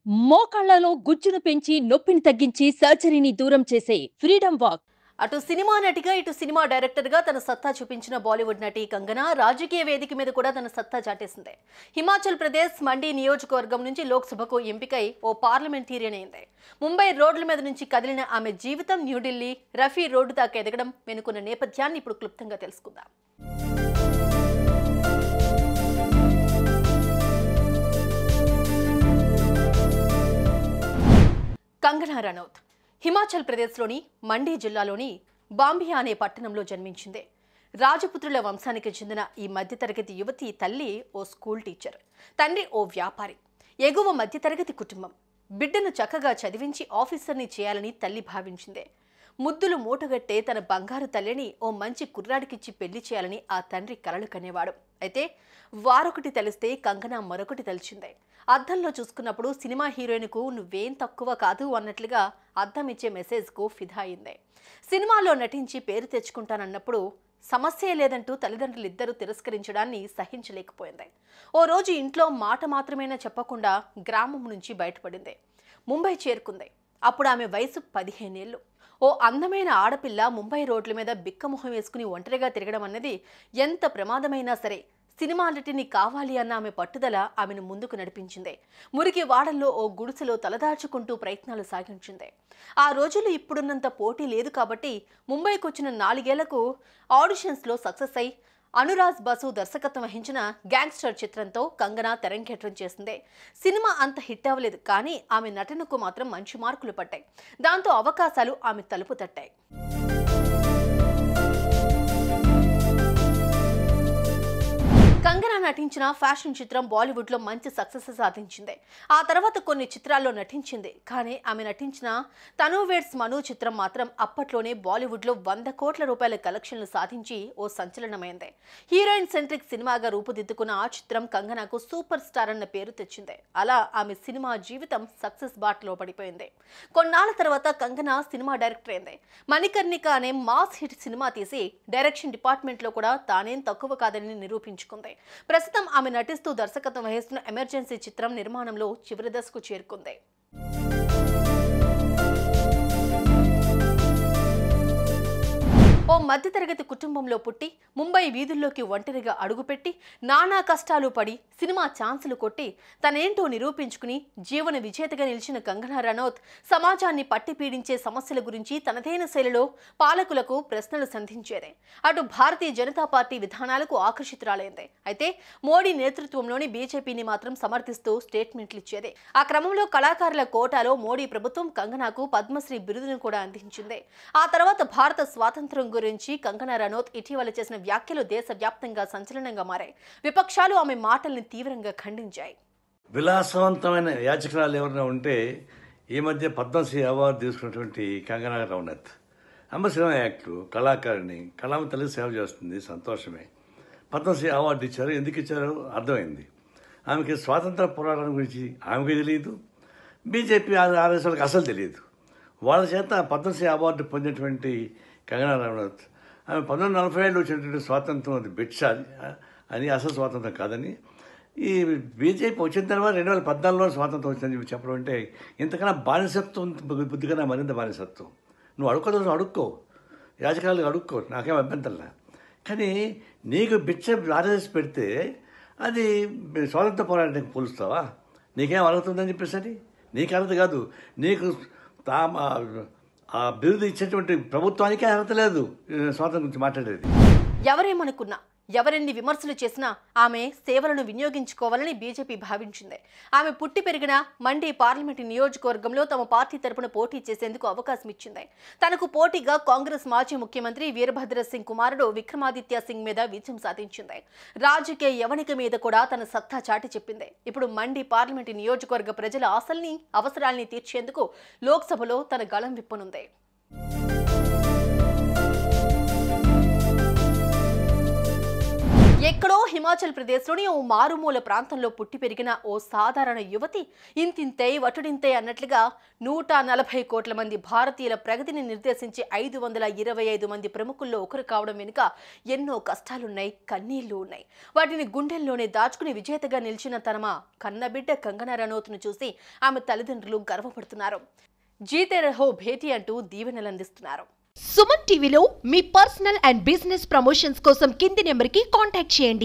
మోకాళ్లలో గుజ్జును పెంచి నొప్పిని తగ్గించి సర్జరీని దూరం చేసే ఫ్రీడమ్ వాక్. అటు సినిమా నటిగా ఇటు సినిమా డైరెక్టర్గా తన సత్తా చూపించిన బాలీవుడ్ నటి కంగనా రాజకీయ వేదిక మీద కూడా తన సత్తా చాటేసింది. హిమాచల్ ప్రదేశ్ మండి నియోజకవర్గం నుంచి లోక్సభకు ఎంపికై ఓ పార్లమెంటేరియన్ అయింది. ముంబై రోడ్ల మీద నుంచి కదిలిన ఆమె జీవితం న్యూఢిల్లీ రఫీ రోడ్డు దాకా ఎదగడం వెనుకున్న నేపథ్యాన్ని ఇప్పుడు క్లుప్తంగా తెలుసుకుందాం. కంగనా రనౌత్ హిమాచల్ ప్రదేశ్లోని మండి జిల్లాలోని బాంబియా అనే పట్టణంలో జన్మించింది. రాజపుత్రుల వంశానికి చెందిన ఈ మధ్యతరగతి యువతి తల్లి ఓ స్కూల్ టీచర్, తండ్రి ఓ వ్యాపారి. ఎగువ మధ్యతరగతి కుటుంబం. బిడ్డను చక్కగా చదివించి ఆఫీసర్ని చేయాలని తల్లి భావించింది. ముద్దులు మూటగట్టే తన బంగారు తల్లిని ఓ మంచి కుర్రాడికిచ్చి పెళ్లి చేయాలని ఆ తండ్రి కలలు కనేవాడు. అయితే వారొకటి తెలిస్తే కంగనా మరొకటి తలిచింది. అద్దంలో చూసుకున్నప్పుడు సినిమా హీరోయిన్కు నువ్వేం తక్కువ కాదు అన్నట్లుగా అద్దం ఇచ్చే మెసేజ్కు ఫిదా అయింది. సినిమాలో నటించి పేరు తెచ్చుకుంటానన్నప్పుడు సమస్యే లేదంటూ తల్లిదండ్రులిద్దరూ తిరస్కరించడాన్ని సహించలేకపోయింది. ఓ రోజు ఇంట్లో మాట మాత్రమేనా చెప్పకుండా గ్రామం నుంచి బయటపడింది. ముంబై చేరుకుంది. అప్పుడు ఆమె వయసు 15 ఏళ్లు. ఓ అందమైన ఆడపిల్ల ముంబై రోడ్ల మీద బిక్కమొహం వేసుకుని ఒంటరిగా తిరగడం అన్నది ఎంత ప్రమాదమైనా సరే సినిమా నటిని కావాలి అన్న ఆమె పట్టుదల ఆమెను ముందుకు నడిపించింది. మురికి వాడల్లో ఓ గుడిసెలో తలదాచుకుంటూ ప్రయత్నాలు సాగించింది. ఆ రోజుల్లో ఇప్పుడున్నంత పోటీ లేదు కాబట్టి ముంబైకి వచ్చిన 4 ఏళ్లకు ఆడిషన్స్లో సక్సెస్ అయి అనురాగ్ బసు దర్శకత్వం వహించిన గ్యాంగ్స్టర్ చిత్రంతో కంగనా తెరంగేట్రం చేసింది. సినిమా అంత హిట్ అవ్వలేదు, కానీ ఆమె నటనకు మాత్రం మంచి మార్కులు పడ్డాయి. దాంతో అవకాశాలు ఆమె తలుపు తట్టాయి. కంగనా నటించిన ఫ్యాషన్ చిత్రం బాలీవుడ్లో మంచి సక్సెస్ సాధించింది. ఆ తర్వాత కొన్ని చిత్రాల్లో నటించింది, కానీ ఆమె నటించిన తను వేడ్స్ మను చిత్రం మాత్రం అప్పట్లోనే బాలీవుడ్లో 100 కోట్ల రూపాయల కలెక్షన్లు సాధించి ఓ సంచలనమైంది. హీరోయిన్ సెంట్రిక్ సినిమాగా రూపుదిద్దుకున్న ఆ చిత్రం కంగనాకు సూపర్ స్టార్ అన్న పేరు తెచ్చింది. అలా ఆమె సినిమా జీవితం సక్సెస్ బాటలో పడిపోయింది. కొన్నాళ్ల తర్వాత కంగనా సినిమా డైరెక్టర్ అయింది. మణికర్ణిక అనే మాస్ హిట్ సినిమా తీసి డైరెక్షన్ డిపార్ట్మెంట్లో కూడా తానేం తక్కువ కాదని నిరూపించుకుంది. ప్రస్తుతం ఆమె నటిస్తూ దర్శకత్వం వహిస్తున్న ఎమర్జెన్సీ చిత్రం నిర్మాణంలో చివరి దశకు చేరుకుంది. ఓ మధ్యతరగతి కుటుంబంలో పుట్టి ముంబై వీధుల్లోకి ఒంటరిగా అడుగుపెట్టి నానా కష్టాలు పడి సినిమా ఛాన్సులు కొట్టి తనేంటో నిరూపించుకుని జీవన విజేతగా నిలిచిన కంగనా రనౌత్ సమాజాన్ని పట్టి పీడించే సమస్యల గురించి తనదైన శైలిలో పాలకులకు ప్రశ్నలు సంధించేది. అటు భారతీయ జనతా పార్టీ విధానాలకు ఆకర్షితురాలైంది. అయితే మోడీ నేతృత్వంలోని బీజేపీని మాత్రం సమర్థిస్తూ స్టేట్మెంట్లు ఇచ్చేది. ఆ క్రమంలో కళాకారుల కోటాలో మోడీ ప్రభుత్వం కంగనాకు పద్మశ్రీ బిరుదును కూడా అందించింది. ఆ తర్వాత భారత స్వాతంత్ర్యం గురించి కంగనా రనౌత్ ఇటీవల చేసిన వ్యాఖ్యలు దేశవ్యాప్తంగా సంచలనంగా మారాయి. విపక్షాలు ఆమె మాటల్ని తీవ్రంగా ఖండించాయి. విలాసవంతమైన యాచకురాలు ఎవరైనా ఉంటే ఈ మధ్య పద్మశ్రీ అవార్డు తీసుకున్నటువంటి కంగనా రనౌత్. అమ్మ సినిమా యాక్టర్, కళాకారిణి, కళామ తల్లి సేవ చేస్తుంది, సంతోషమే. పద్మశ్రీ అవార్డు ఇచ్చారు. ఎందుకు ఇచ్చారో అర్థమైంది. ఆమెకి స్వాతంత్ర పోరాటం గురించి ఆమెకి తెలియదు, బీజేపీ ఆర్ఎస్ వాళ్ళకి అసలు తెలియదు. వాళ్ళ చేత పద్మశ్రీ అవార్డు పొందినటువంటి కంగనా రనౌత్ ఆమె 1947లో వచ్చినటువంటి స్వాతంత్రం అది భిక్ష అని, అసలు స్వాతంత్రం కాదని, ఈ బీజేపీ వచ్చిన తర్వాత 2014లో స్వాతంత్రం వచ్చిందని చెప్పడం అంటే ఇంతకన్నా బానిసత్వం, బుద్ధి కన్నా మరింత బానిసత్వం. నువ్వు అడుక్కోదు, అడుక్కో, యాజకాలు అడుక్కో, నాకేం అభ్యంతరంలా. కానీ నీకు భిక్ష ఆర్ఎస్ పెడితే అది స్వాతంత్ర పోరాటానికి పోలుస్తావా? నీకేం అడుగుతుందని చెప్పేసి నీకు అర్హత కాదు. నీకు ఆ బిరుదు ఇచ్చేటువంటి ప్రభుత్వానికే అర్హత లేదు స్వాతంత్రం గురించి మాట్లాడేది. ఎవరేమనుకున్నా, ఎవరెన్ని విమర్శలు చేసినా ఆమె సేవలను వినియోగించుకోవాలని బీజేపీ భావించింది. ఆమె పుట్టి పెరిగిన మండి పార్లమెంటు నియోజకవర్గంలో తమ పార్టీ తరపున పోటీ చేసేందుకు అవకాశం ఇచ్చింది. తనకు పోటీగా కాంగ్రెస్ మాజీ ముఖ్యమంత్రి వీరభద్ర సింగ్ కుమారుడు విక్రమాదిత్య సింగ్ మీద విజయం సాధించింది. రాజకీయ యవనిక మీద కూడా తన సత్తా చాటి చెప్పింది. ఇప్పుడు మండి పార్లమెంటు నియోజకవర్గ ప్రజల ఆశల్ని, అవసరాల్ని తీర్చేందుకు లోక్సభలో తన గళం విప్పనుంది. ఎక్కడో హిమాచల్ ప్రదేశ్లోని ఓ మారుమూల ప్రాంతంలో పుట్టి పెరిగిన ఓ సాధారణ యువతి ఇంతింతై వటుడింతై అన్నట్లుగా 140 కోట్ల మంది భారతీయుల ప్రగతిని నిర్దేశించి 525 మంది ప్రముఖుల్లో ఒకరు కావడం వెనుక ఎన్నో కష్టాలున్నాయి, కన్నీళ్లు ఉన్నాయి. వాటిని గుండెల్లోనే దాచుకుని విజేతగా నిలిచిన తమ కన్నబిడ్డ కంగనా రనౌత్ను చూసి ఆమె తల్లిదండ్రులు గర్వపడుతున్నారు. జీతే రహో భేటీ అంటూ దీవెనలందిస్తున్నారు. సుమన్ టీవీలో మీ పర్సనల్ అండ్ బిజినెస్ ప్రమోషన్స్ కోసం కింది నెంబర్కి కాంటాక్ట్ చేయండి.